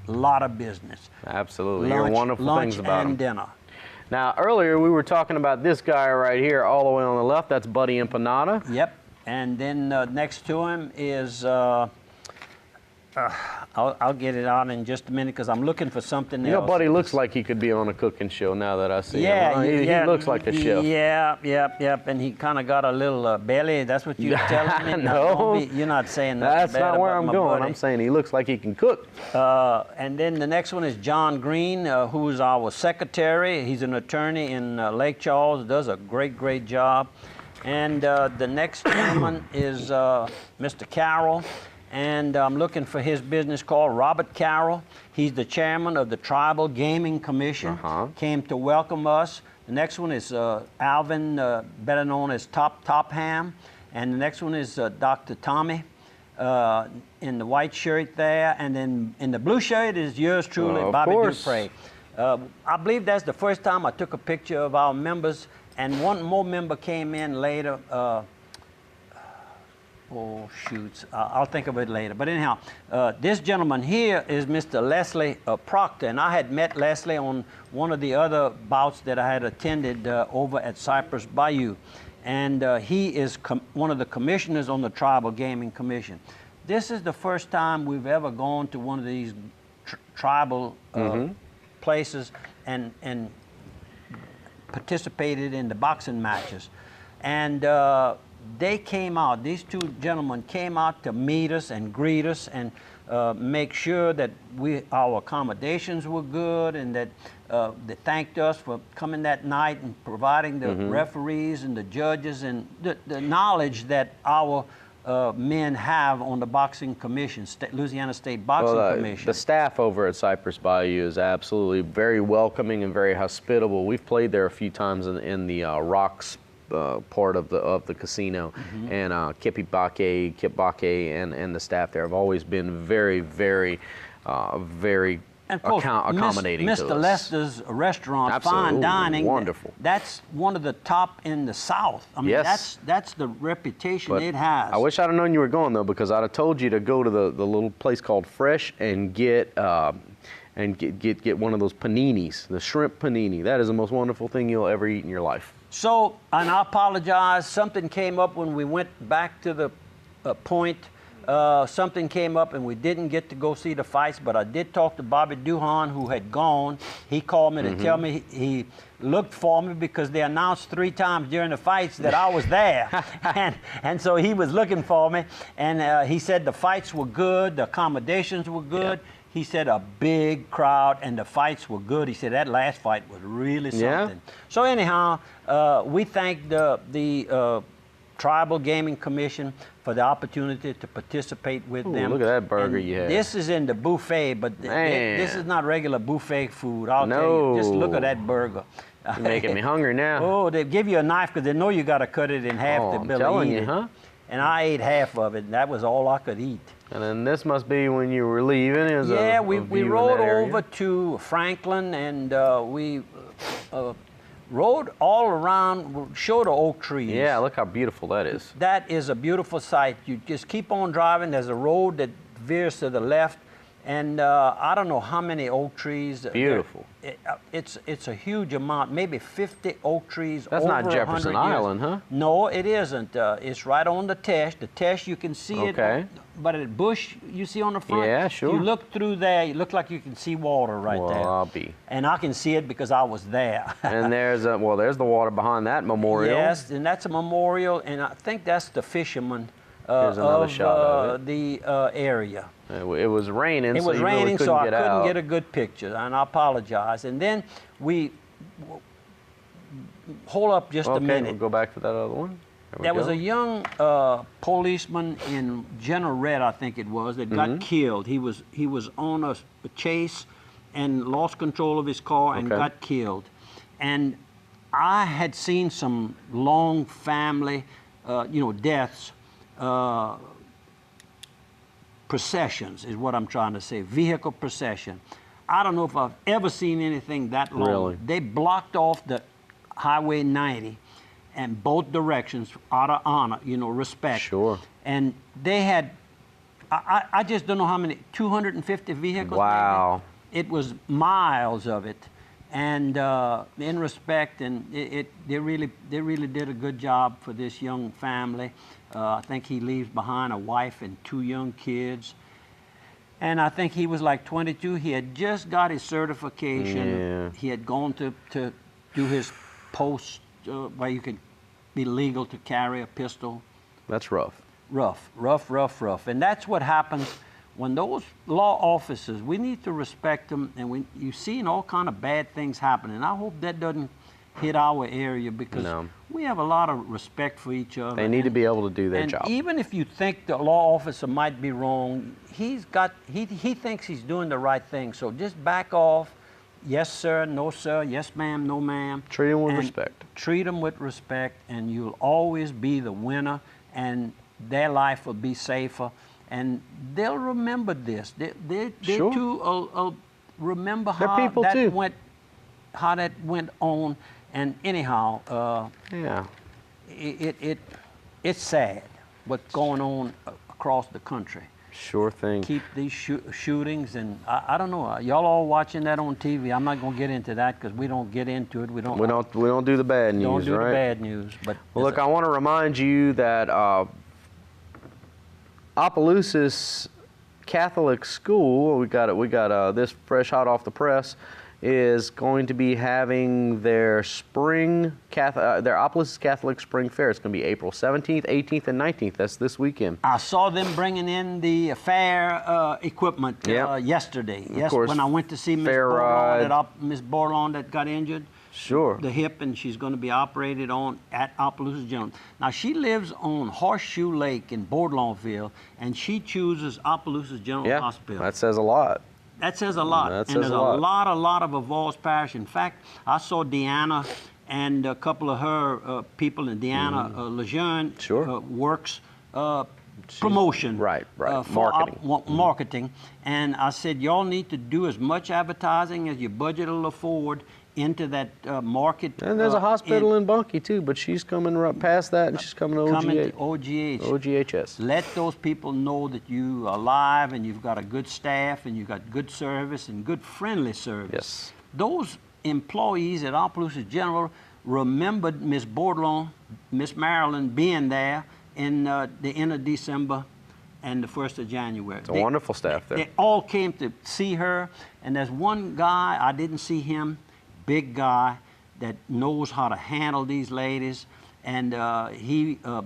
lot of business. Absolutely. You're wonderful things about and them. dinner. Now, earlier we were talking about this guy right here, all the way on the left. That's Buddy Empanada. Yep. And then next to him is, I'll get it out in just a minute because I'm looking for something else. You know, Buddy looks like he could be on a cooking show now that I see Yeah, him. He looks like a chef. Yeah, yep. And he kind of got a little belly. That's what you're telling me? No. You're not saying that. That's not where I'm going. I'm saying he looks like he can cook. And then the next one is John Green, who's our secretary. He's an attorney in Lake Charles, does a great job. And the next gentleman is Mr. Carroll, and I'm looking for his business called Robert Carroll. He's the chairman of the Tribal Gaming Commission, came to welcome us. The next one is Alvin, better known as Topham, and the next one is Dr. Tommy in the white shirt there, and then in the blue shirt is yours truly, Bobby Dupre. I believe that's the first time I took a picture of our members. And one more member came in later. Oh, shoots. I'll think of it later. But anyhow, this gentleman here is Mr. Leslie Proctor. And I had met Leslie on one of the other bouts that I had attended over at Cypress Bayou. And he is one of the commissioners on the Tribal Gaming Commission. This is the first time we've ever gone to one of these tribal places and participated in the boxing matches. And they came out, these two gentlemen came out to meet us and greet us and make sure that our accommodations were good, and that they thanked us for coming that night and providing the referees and the judges and the knowledge that our men have on the boxing commission, Louisiana State Boxing Commission. The staff over at Cypress Bayou is absolutely very welcoming and very hospitable. We've played there a few times in the Rocks part of the casino, and Kip Bake and the staff there have always been very And of course, accommodating to us. Mr. Lester's restaurant, Absolutely. fine dining, Wonderful. That's one of the top in the South. I mean, Yes. that's the reputation But it has. I wish I'd have known you were going though, because I'd have told you to go to the little place called Fresh and get one of those paninis, the shrimp panini. That is the most wonderful thing you'll ever eat in your life. So, and I apologize. Something came up when we went back to the point. Something came up and we didn't get to go see the fights, but I did talk to Bobby Duhan, who had gone. He called me to tell me he looked for me because they announced 3 times during the fights that I was there. and so he was looking for me, and he said the fights were good, the accommodations were good. Yeah. He said a big crowd and the fights were good. He said that last fight was really something. Yeah. So anyhow, we thank the Tribal Gaming Commission for the opportunity to participate with them. Look at that burger you had. This is in the buffet, but this is not regular buffet food. I'll tell you. Just look at that burger. You're making me hungry now. Oh, they give you a knife because they know you got to cut it in half to be able to eat it. Huh? And I ate half of it, and that was all I could eat. And then this must be when you were leaving. Yeah, we rode over to Franklin, and we rode all around, showed the oak trees. Yeah, look how beautiful that is. That is a beautiful sight. You just keep on driving. There's a road that veers to the left, and I don't know how many oak trees. Beautiful. It's a huge amount, maybe 50 oak trees. That's not Jefferson Island, huh? No, it isn't. It's right on the Teche. The Teche, you can see it, but at Bush, you see on the front. Yeah, sure. You look through there, it looks like you can see water right there. Well, I'll be. And I can see it because I was there. And there's the water behind that memorial. Yes, and that's a memorial, and I think that's the fisherman Here's another shot of it. The area. It was raining. It was raining, so I couldn't get a good picture, and I apologize. And then we hold up just a minute. We'll go back to that other one. There was a young policeman in General Red, I think it was, that got killed. He was on a chase and lost control of his car and got killed. And I had seen some long family, deaths. Processions is what I'm trying to say. Vehicle procession. I don't know if I've ever seen anything that long. Really? They blocked off the Highway 90 in both directions out of honor, respect. Sure. And they had, I just don't know how many, 250 vehicles. Wow. Maybe? It was miles of it. And in respect, and they really did a good job for this young family. I think he leaves behind a wife and 2 young kids. And I think he was like 22. He had just got his certification. Yeah. He had gone to do his post where you could be legal to carry a pistol. That's rough. Rough. And that's what happens when those law officers, we need to respect them, and you've seen all kind of bad things happen, and I hope that doesn't hit our area because we have a lot of respect for each other. They need to be able to do their job. Even if you think the law officer might be wrong, he thinks he's doing the right thing, so just back off. Yes, sir, no, sir, yes, ma'am, no, ma'am. Treat them with respect. Treat them with respect, and you'll always be the winner, and their life will be safer. And they'll remember this. They too remember how that went on. And anyhow, it's sad what's going on across the country. Sure thing. Keep these shootings, and I don't know. Y'all all watching that on TV. I'm not going to get into that because we don't get into it. We don't do the bad news. Don't do the bad news. But well, look, I want to remind you that Opelousas Catholic School, we got this fresh hot off the press, is going to be having their their Opelousas Catholic Spring Fair. It's going to be April 17th, 18th, and 19th. That's this weekend. I saw them bringing in the fair equipment yesterday. Yes, when I went to see Miss Borlon that got injured. Sure. The hip, and she's going to be operated on at Opelousas General. Now, she lives on Horseshoe Lake in Bourdonville, and she chooses Opelousas General Hospital. That says a lot. That says a lot. And there's a lot of Avoyelles Parish. In fact, I saw Deanna and a couple of her people, and Deanna Lejeune works promotion. For marketing. And I said, y'all need to do as much advertising as your budget will afford into that market. And there's a hospital in Bunkie too, but she's coming right past that, and she's coming to OGHS. Let those people know that you are alive, and you've got a good staff, and you've got good service and good friendly service. Yes. Those employees at Opelousas General remembered Miss Bordelon, Miss Marilyn being there in the end of December and the 1st of January. It's a wonderful staff there. They all came to see her, and there's one guy, I didn't see him, big guy, that knows how to handle these ladies, and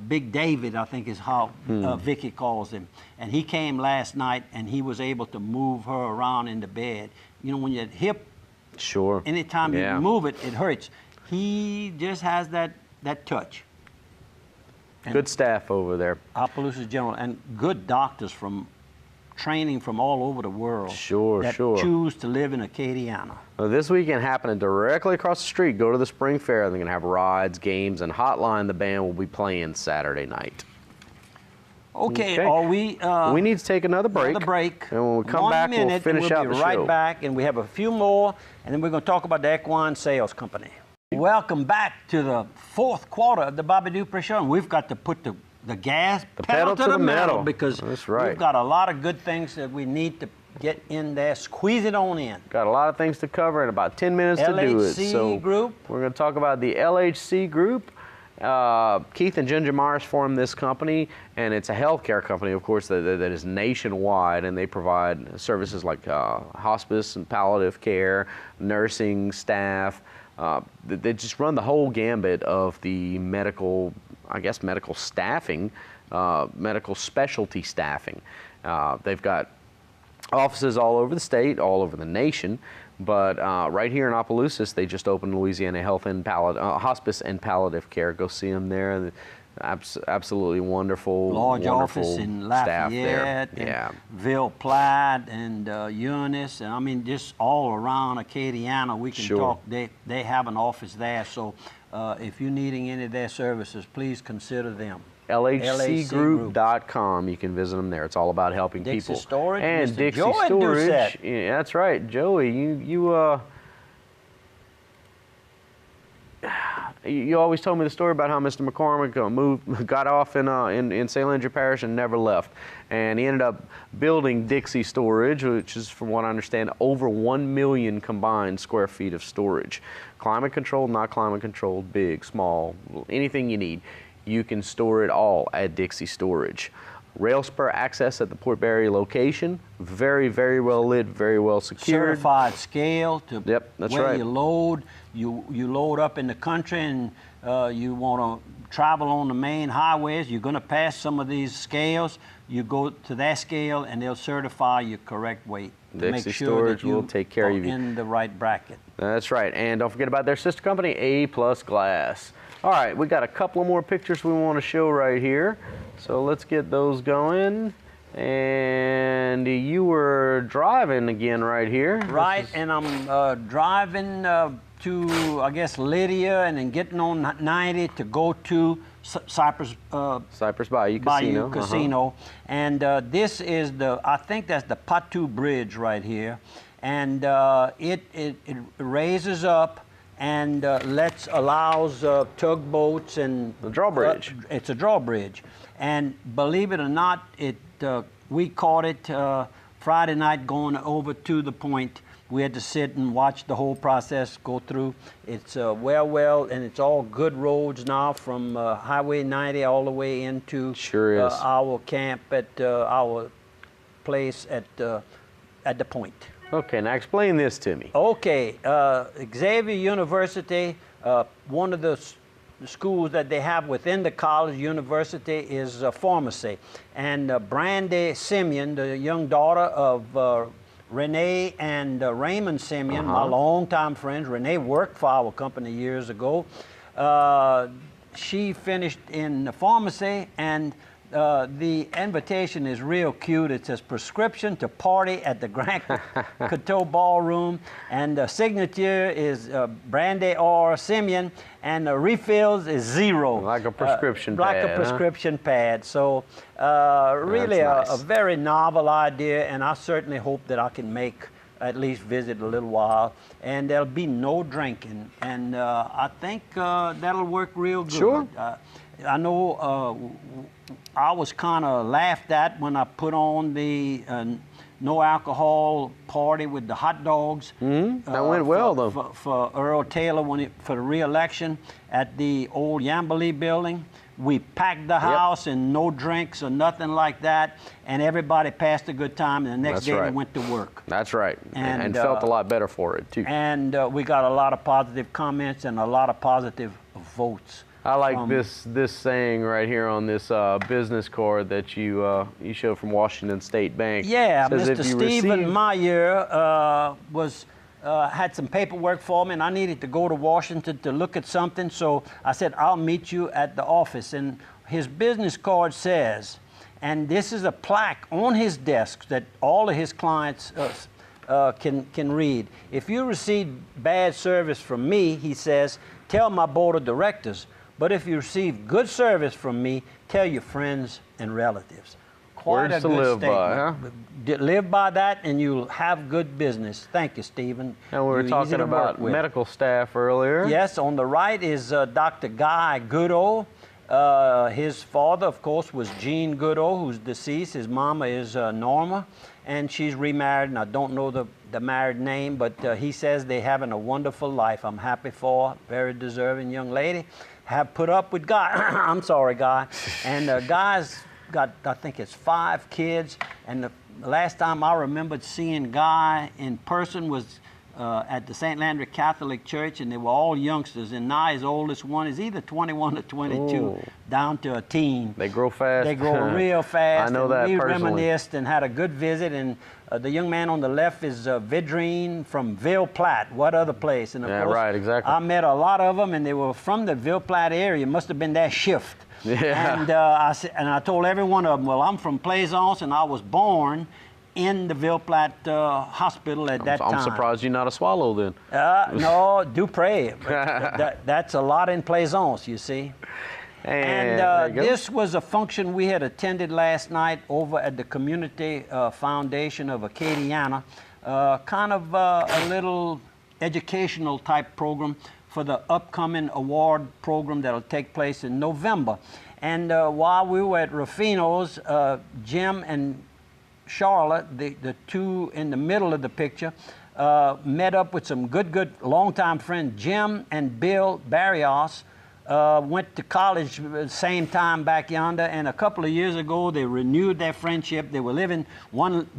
Big David, I think is how Vicky calls him, and he came last night, and he was able to move her around in the bed. You know, when your hip, sure, anytime you move it, it hurts. He just has that touch. And good staff over there. Opelousas General, and good doctors from training from all over the world. Sure, that choose to live in Acadiana. Well, this weekend happening directly across the street. Go to the spring fair. They're going to have rides, games, and Hotline. The band will be playing Saturday night. Okay. We need to take another break. And when we come back, we'll finish out the show. We'll be right back, and we have a few more, and then we're going to talk about the Equine Sales Company. Welcome back to the 4th quarter of the Bobby Dupre Show, and we've got to put the gas pedal to the metal because we've got a lot of good things that we need to get in there, squeeze it on in. Got a lot of things to cover in about 10 minutes to do it. LHC Group. We're going to talk about the LHC Group. Keith and Ginger Myers formed this company, and it's a healthcare company, of course, that is nationwide, and they provide services like hospice and palliative care, nursing staff. They just run the whole gambit of the medical, I guess, medical staffing, medical specialty staffing. They've got offices all over the state, all over the nation, but right here in Opelousas, they just opened Louisiana Health and Hospice and Palliative Care. Go see them there. Absolutely wonderful, large wonderful office in staff Lafayette, there. and Ville Platte, and Eunice, and I mean just all around Acadiana. We can talk. They have an office there, so if you're needing any of their services, please consider them. LHCgroup.com. You can visit them there. It's all about helping Dixie people. Storage, And Mr. Dixie Joey Storage. Doucette. Yeah, that's right, Joey. You always told me the story about how Mr. McCormick got off in St. Landry Parish and never left. And he ended up building Dixie Storage, which is, from what I understand, over 1 million combined square feet of storage. Climate controlled, not climate controlled, big, small, anything you need. You can store it all at Dixie Storage. Rail spur access at the Port Barry location. Very, very well lit, very well secured. Certified scale to that's where right. you load. You load up in the country and you want to travel on the main highways. You're going to pass some of these scales. You go to that scale and they'll certify your correct weight to Dixie make sure Storage that you will take care of you in the right bracket. That's right. And don't forget about their sister company, A+ Glass. All right, we got a couple of more pictures we want to show right here. So let's get those going. And you were driving again right here. Right, and I'm driving to, I guess, Lydia, and then getting on 90 to go to Cypress Bayou Casino. Casino. And this is I think that's the Patu Bridge right here. And it raises up and allows tugboats and the drawbridge. It's a drawbridge, and believe it or not, we caught it Friday night going over to the point. We had to sit and watch the whole process go through. It's well, and it's all good roads now from Highway 90 all the way into our camp at our place at the point. Okay, now explain this to me. Okay, Xavier University, one of the schools that they have within the college university is pharmacy. And Brandy Simeon, the young daughter of Renee and Raymond Simeon, my longtime friends. Renee worked for our company years ago. She finished in the pharmacy, and the invitation is real cute. It says prescription to party at the Grand Coteau Ballroom, and the signature is Brandy or Simeon, and the refills is 0. Like a prescription pad. Like a prescription pad. So really nice. a very novel idea, and I certainly hope that I can at least visit a little while, and there'll be no drinking, and I think that'll work real good. Sure. I know I was kind of laughed at when I put on the no alcohol party with the hot dogs. That went well, though. For Earl Taylor for the re-election at the old Yamberley building. We packed the house and no drinks or nothing like that, and everybody passed a good time, and the next day we went to work. That's right, and felt a lot better for it, too. And we got a lot of positive comments and a lot of positive votes. I like this saying right here on this business card that you showed from Washington State Bank. Yeah, Mr. Stephen Meyer had some paperwork for me, and I needed to go to Washington to look at something, so I said, I'll meet you at the office. And his business card says, and this is a plaque on his desk that all of his clients can read. If you receive bad service from me, he says, tell my board of directors. But if you receive good service from me, tell your friends and relatives. Quite a good statement. Live by that, and you'll have good business. Thank you, Stephen. And we were talking about medical staff earlier. Yes, on the right is Dr. Guy Goodall. His father, of course, was Gene Goodall, who's deceased. His mama is Norma, and she's remarried, and I don't know the married name, but he says they're having a wonderful life. I'm happy for her. Very deserving young lady. Have put up with Guy. I'm sorry, Guy. And Guy's got, I think it's 5 kids, and the last time I remembered seeing Guy in person was at the St. Landry Catholic Church, and they were all youngsters, and now his oldest one is either 21 or 22, down to a teen. They grow fast. They grow real fast. I know that personally. We reminisced and had a good visit, and the young man on the left is Vidrine from Ville Platte. What other place? And of course, right, exactly. I met a lot of them, and they were from the Ville Platte area. It must have been that shift. Yeah. And I told every one of them, well, I'm from Plaisance, and I was born in the Ville Platte hospital at that time. I'm surprised you're not a Swallow then. No, Dupre. That's a lot in Plaisance, you see. And this was a function we had attended last night over at the Community Foundation of Acadiana. Kind of a little educational type program for the upcoming award program that'll take place in November. And while we were at Rufino's, Jim and Charlotte, the two in the middle of the picture, met up with some good longtime friend Jim and Bill Barrios. Went to college at the same time back yonder, and a couple of years ago they renewed their friendship. They were living,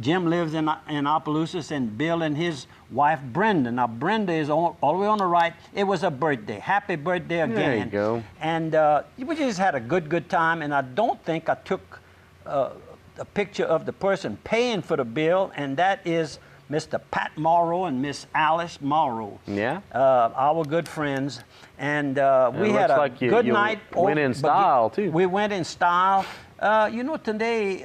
Jim lives in Opelousas, and Bill and his wife Brenda. Now Brenda is all the way on the right. It was a birthday. Happy birthday again. There you go. And we just had a good time, and I don't think I took a picture of the person paying for the bill, and that is Mr. Pat Morrow and Miss Alice Morrow. Yeah. Our good friends. And we had a good night. Went in style, too. We went in style. You know, today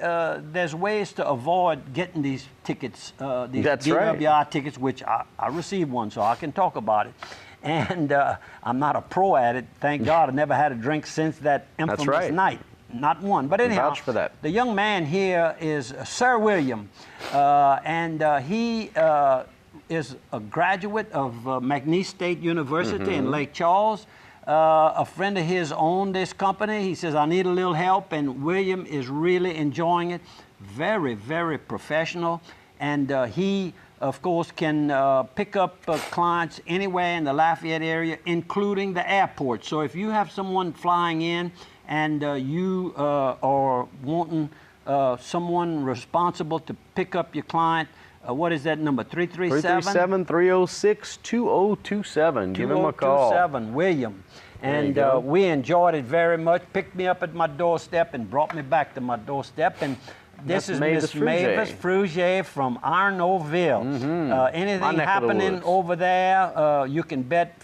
there's ways to avoid getting these tickets, these DWI tickets, which I received one, so I can talk about it. And I'm not a pro at it. Thank God. I've never had a drink since that infamous night. Not one. But anyhow, vouch for that. The young man here is Sir William, and he is a graduate of McNeese State University in Lake Charles. A friend of his owned this company. He says, I need a little help, and William is really enjoying it. Very, very professional, and he, of course, can pick up clients anywhere in the Lafayette area, including the airport. So if you have someone flying in, and you are wanting someone responsible to pick up your client, what is that number? 337? 337-306-2027. Give him a call. 2027, William. And we enjoyed it very much. Picked me up at my doorstep and brought me back to my doorstep. And this is Miss Mavis Frugier from Arnaudville. Anything happening over there, you can bet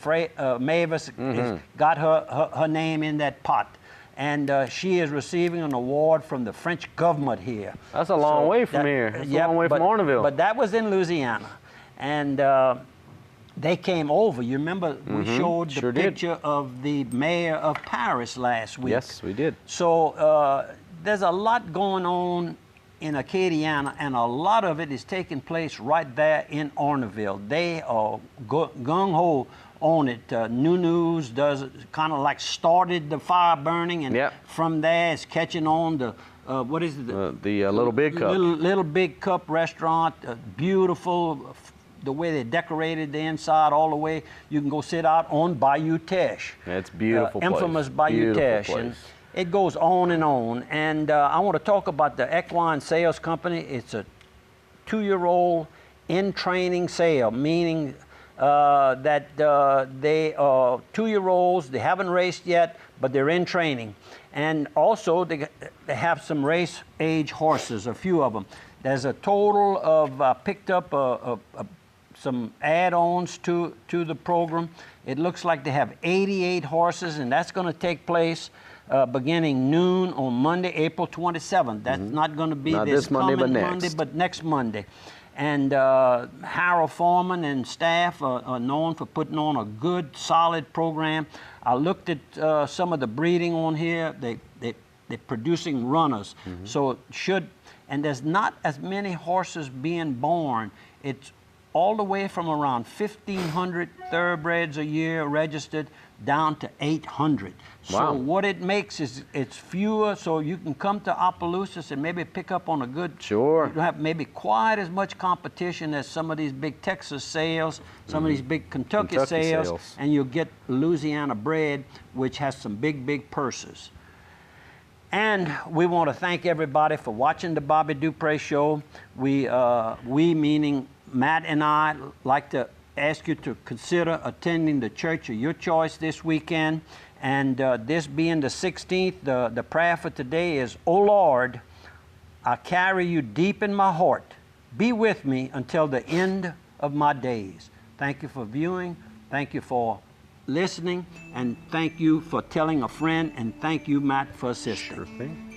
Mavis has got her name in that pot. And she is receiving an award from the French government here. That's a long way from here. That's a long way from Arnaudville. But that was in Louisiana. And they came over. You remember we showed the picture of the mayor of Paris last week. Yes, we did. So there's a lot going on in Acadiana, and a lot of it is taking place right there in Arnaudville. They are gung-ho on it. New News does kind of like started the fire burning, and from there it's catching on. what is it? The Little Big Cup. Little Big Cup restaurant, beautiful. The way they decorated the inside all the way. You can go sit out on Bayou Teche. It's beautiful place. Infamous Bayou Teche. And it goes on and on. And I want to talk about the Equine Sales Company. It's a 2-year-old in training sale, meaning that they are 2-year-olds. They haven't raced yet, but they're in training. And also they have some race age horses, a few of them. There's a total of picked up some add-ons to the program. It looks like they have 88 horses, and that's going to take place beginning noon on Monday, April 27th. That's not going to be this Monday, but next. Monday, but next Monday. And Harold Foreman and staff are known for putting on a good, solid program. I looked at some of the breeding on here. They're producing runners. So it should, and there's not as many horses being born. It's all the way from around 1,500 thoroughbreds a year registered down to 800. Wow. So what it makes is it's fewer, so you can come to Opelousas and maybe pick up on a good. Sure. You don't have maybe quite as much competition as some of these big Texas sales, some of these big Kentucky sales, and you'll get Louisiana bred, which has some big purses. And we want to thank everybody for watching the Bobby Dupre Show. We meaning Matt and I like to ask you to consider attending the church of your choice this weekend. And this being the 16th, the prayer for today is, "O Lord, I carry you deep in my heart. Be with me until the end of my days." Thank you for viewing. Thank you for listening. And thank you for telling a friend. And thank you, Matt, for assisting. Sure thing.